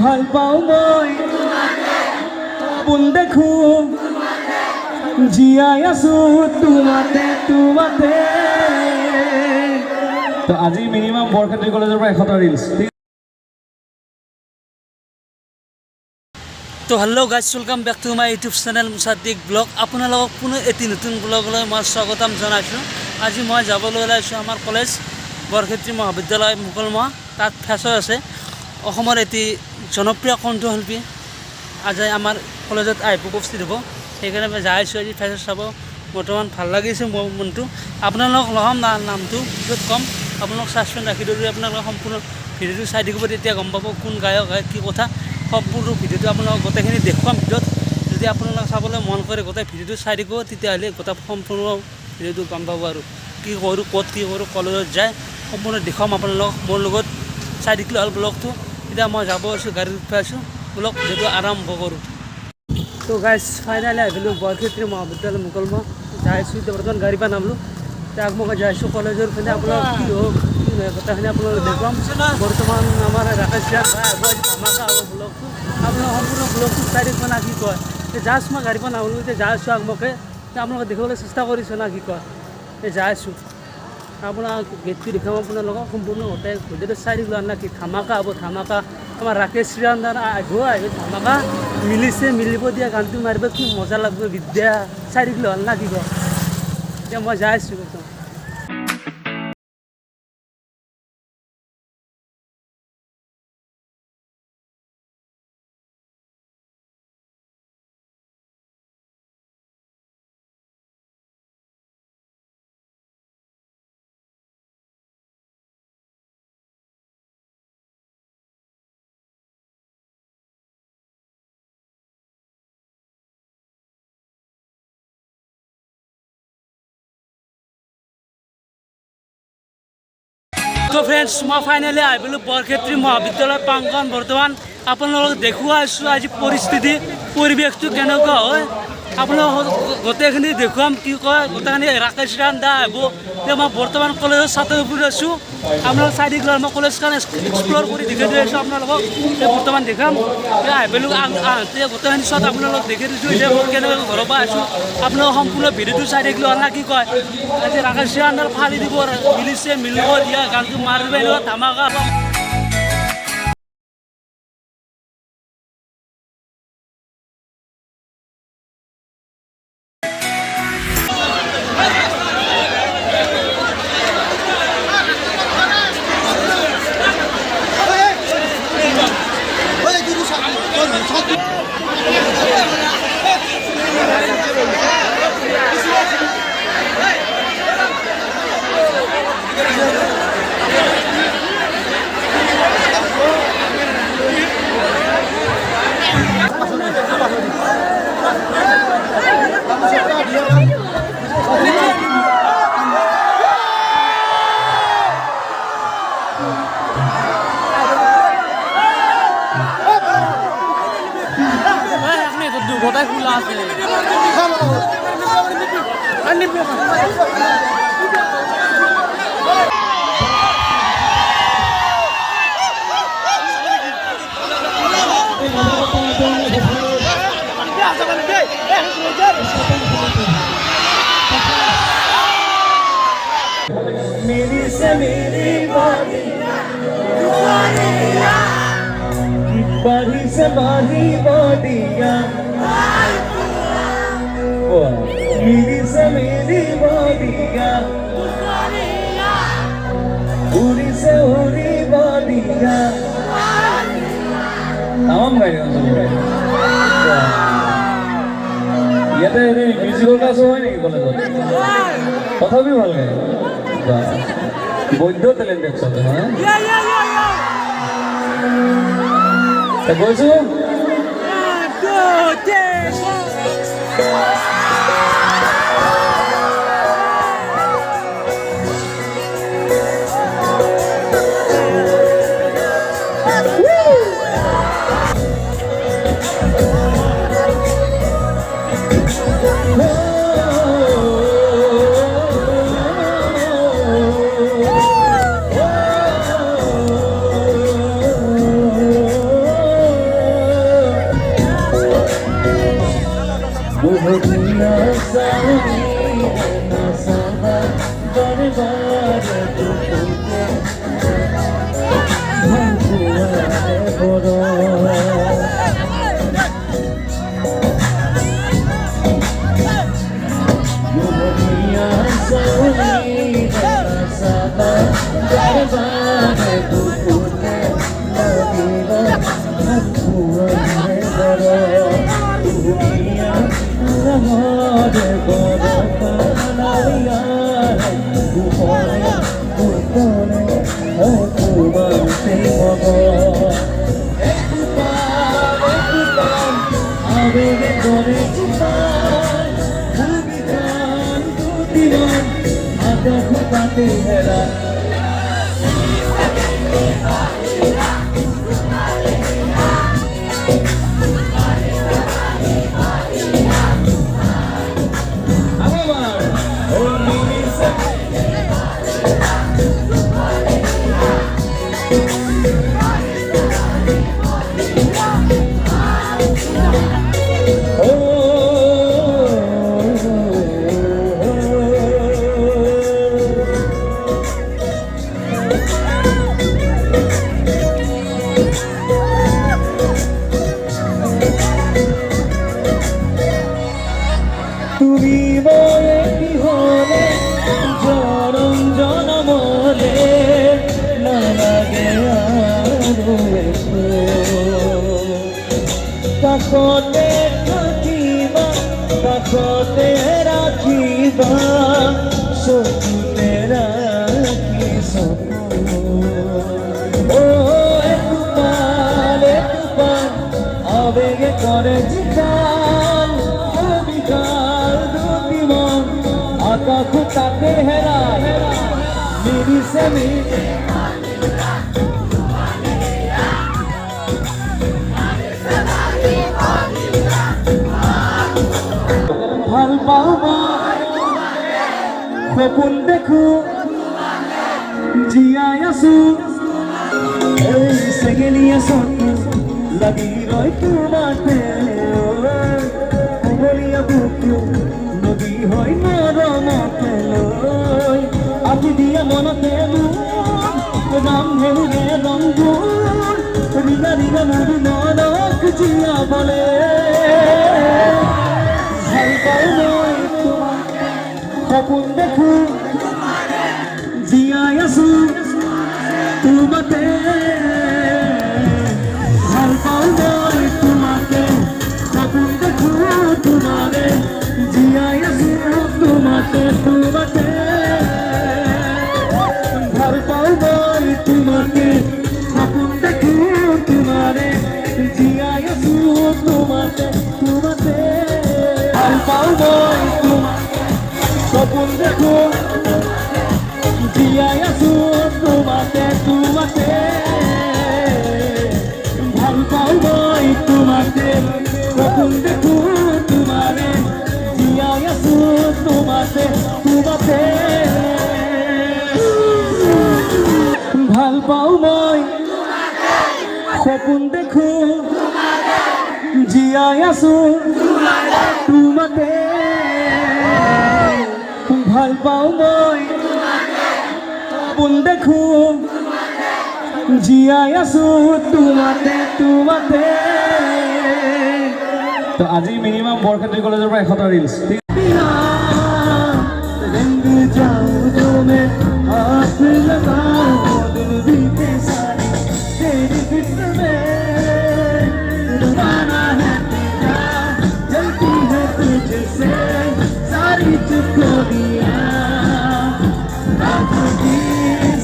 ভাল পাওঁ মই পোন দেখো জীয়াই আছো তোমাতে তোমাতে। তো আজি মিনিমাম বৰক্ষেত্ৰী কলেজৰ পৰা 100টা ৰিলছ। তো hello' guys, welcome back to my YouTube channel Musaddik vlog. আপোনালোকক পুনৰ এটি নতুন ব্লগলৈ মই স্বাগতম জনাইছোঁ। আজি মই যাবলৈ ওলাইছোঁ আমাৰ কলেজ বৰক্ষেত্ৰী মহাবিদ্যালয় মুকলমুৱা। তাত ফেশ্বন আছে। অসমৰ এটি জনপ্ৰিয় কণ্ঠশিল্পী আজি আমাৰ কলেজত আহিব উপস্থিত হ'ব। সেইকাৰণে মই যাই আছোঁ আজি ফেশ্বন চাব। বৰ্তমান ভাল লাগিছে মোৰ মনটো। আপোনালোকক ল'ম নামটো পিছত ক'ম। আপোনালোক ছাছপেণ্ড ৰাখি দিলোঁ। আপোনালোকে সম্পূৰ্ণ ভিডিঅ'টো চাই থাকিব, তেতিয়া গম পাব কোন গায়ক হয়, কি কথা। সম্পূৰ্ণ ভিডিঅ'টো আপোনালোকক গোটেইখিনি দেখুৱাম ভিডিঅ'ত। যদি আপোনালোকে চাবলৈ মন কৰে গোটেই ভিডিঅ'টো চাই দিব, তেতিয়াহ'লে গোটেই সম্পূৰ্ণ ভিডিঅ'টো গম পাব আৰু কি কৰোঁ, ক'ত কি কৰোঁ, কলেজত যায় সম্পূৰ্ণ দেখুৱাম আপোনালোকক। মোৰ লগত চাই থাকিলে হ'ল ব্লগটো। এতিয়া মই যাব আছোঁ, গাড়ীত উঠাই আছোঁ। ব্লগ ভিডিঅ'টো আৰম্ভ কৰোঁ। তো গাইজ ফাইনেলি আহিলোঁ বৰক্ষেত্ৰী মহাবিদ্যালয় মুকলমুৱা। যাই আছোঁ এতিয়া বৰ্তমান গাড়ী পৰা নামলোঁ। এতিয়া আগমুখে যাই আছোঁ কলেজৰ পিনে। আপোনালোক কি হওক কি নহয় গোটেইখিনি আপোনালোক দেখুৱাম। বৰ্তমান আমাৰ ৰাকেশ ভাই আহিব, আজি ধামাকা হ'ব ব্লগটো। আপোনালোক সম্পূৰ্ণ ব্লগটো চাই থাকিব না, কি কয়। জাষ্ট মই গাড়ী পৰা নামলোঁ, এতিয়া যাই আছোঁ আগমুখে। এতিয়া আপোনালোকে দেখিবলৈ চেষ্টা কৰিছোঁ না, কি কয়। এই যাই আছোঁ, আপোনাৰ গেটটো দেখাম আপোনালোকক। সম্পূৰ্ণ গোটেই ভিডিঅ'টো চাই দিলোঁ না, কি ধামাকা হ'ব ধামাকা। আমাৰ ৰাকেশ শ্ৰীৰান্দাৰ আহিব ধামাকা মিলিছে, মিলিব দিয়া গানটো মাৰিব, কি মজা লাগিব বিদ্যা। চাই দিলোঁ হ'ল না, কি কয়। এতিয়া মই যাই আছোঁ একদম। তো ফ্ৰেণ্ডছ, মই ফাইনেলি আহিলোঁ বৰক্ষেত্ৰী মহাবিদ্যালয় প্ৰাংগণ। বৰ্তমান আপোনালোকক দেখুৱাই আছোঁ আজি পৰিস্থিতি, পৰিৱেশটো কেনেকুৱা হয়। আপোনালোকক গোটেইখিনি দেখুৱাম, কি কয়। গোটেইখিনি ৰাকেশ ৰান্দা আহিব। এতিয়া মই বৰ্তমান কলেজৰ ছাত্ৰৰ ওপৰত আছোঁ। আপোনালোক চাই দিলোঁ মই কলেজখন এক্সপ্ল'ৰ কৰি দেখাই দি আছোঁ আপোনালোকক। এতিয়া বৰ্তমান দেখাম। এতিয়া আহিলোঁ আহোঁতে গোটেইখিনি চব আপোনালোকক দেখি দিছোঁ। এতিয়া মই কেনেকৈ ঘৰৰ পৰা আছোঁ আপোনালোক সম্পূৰ্ণ ভিডিঅ'টো চাই থাকিলোঁ না, কি কয়। আজি ৰাকেশ ৰান্দাৰ ফালি দিব, মিলিছে মিলিব দিয়া গানটো মাৰিব, এনেকুৱা ধামাকা। গোটাই খোলা আছে। मेरी से मेरी बारी से बारी बॉडिया, मेरी से मेरी बॉडिया, पूरी से पूरी बॉडिया। तमाम गाड़ी ইয়াতে হেৰি মিউজিকৰ ক্লাছো হয় নেকি কলেজত? তথাপিও ভাল গায়। বৈধ টেলেণ্ট একচুৱেলি। গৈছোঁ सावनी रहना सादा बरबाद तुझे भंगुआ है बड़ा दुनिया सावनी रहना सादा बरबाद तुझे लगेगा भंगुआ है बड़ा दुनिया हमारे बड़ा कालिया है तुम्हारे तुम्हारे है तुम्हारे मगा एक बार आवेगे तोरे जीवन भूमि जान तू दीवान आधा खुदाते है रात তুমি বলে কি হলে জনম জনমলে না লাগে আরো কাকতে থাকিবা কাকতে রাখিবা সকুতে রাখি সপন ও একবার আবেগে করে জিকাল বিকাল দুদিমন আকাশ তাকে হেরা মেরি সে মেরি ভাল পাওয়া সপোন দেখো জীয়াই আছো এই সেগেলিয়া সপন লাগি রয় তোমাতে কোমলিয়া বুকু নদী হয় নরমতে লয় আতি দিয়া মনতে রাম হেলুগে রঙ্গুন রিগা রিগা মুড়ি নরক জিয়া বলে ভাল পাও নয় তোমাকে সপন দেখো জিয়াই আছো তোমাতে ভাল পাও নয় তোমাকে সপন দেখো তোমারে জিয়াই আছো তোমাতে তোমাতে ভাল পাও নয় তোমাকে সপন দেখো তোমারে জিয়াই আছো তোমাতে তোমাতে ভাল পাও নয় তোমাকে সপন দেখো জিয়াই আছো তোমাতে তোমাতে ভাল পাও নয় তোমাকে সপন দেখো তোমারে জিয়াই আছো তোমাতে তোমাতে ভাল পাও নয় সপন দেখো জিয়াই আছো তোমাতে ভাল পাও নয় সপন দেখো জিয়াই আছো তোমাতে তোমাতে তো আজি মিনিমাম বৰক্ষেত্ৰী কলেজৰ পৰা 100টা ৰিলছ रंग जाऊं जो मैं हाथ लगाऊं दिल बीते सारी तेरी फिक्र में रुबाना है तेरा जलती है तुझसे सारी चुकोरियां रातों की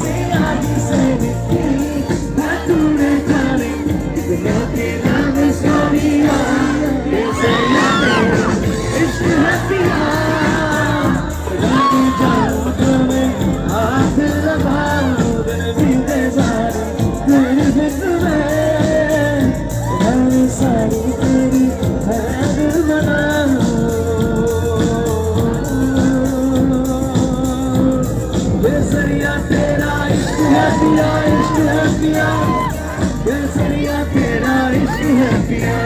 सियाही से लिखी मैं तूने जाने दिलों के नाम स्टोरियां कैसे यादें इश्क है पिया हाथ लगाओ दिल बीते सारी तेरी फिक्र में सारी तेरी हर बनाओ बेसरिया तेरा इश्क है पिया केसरिया तेरा इश्क है पिया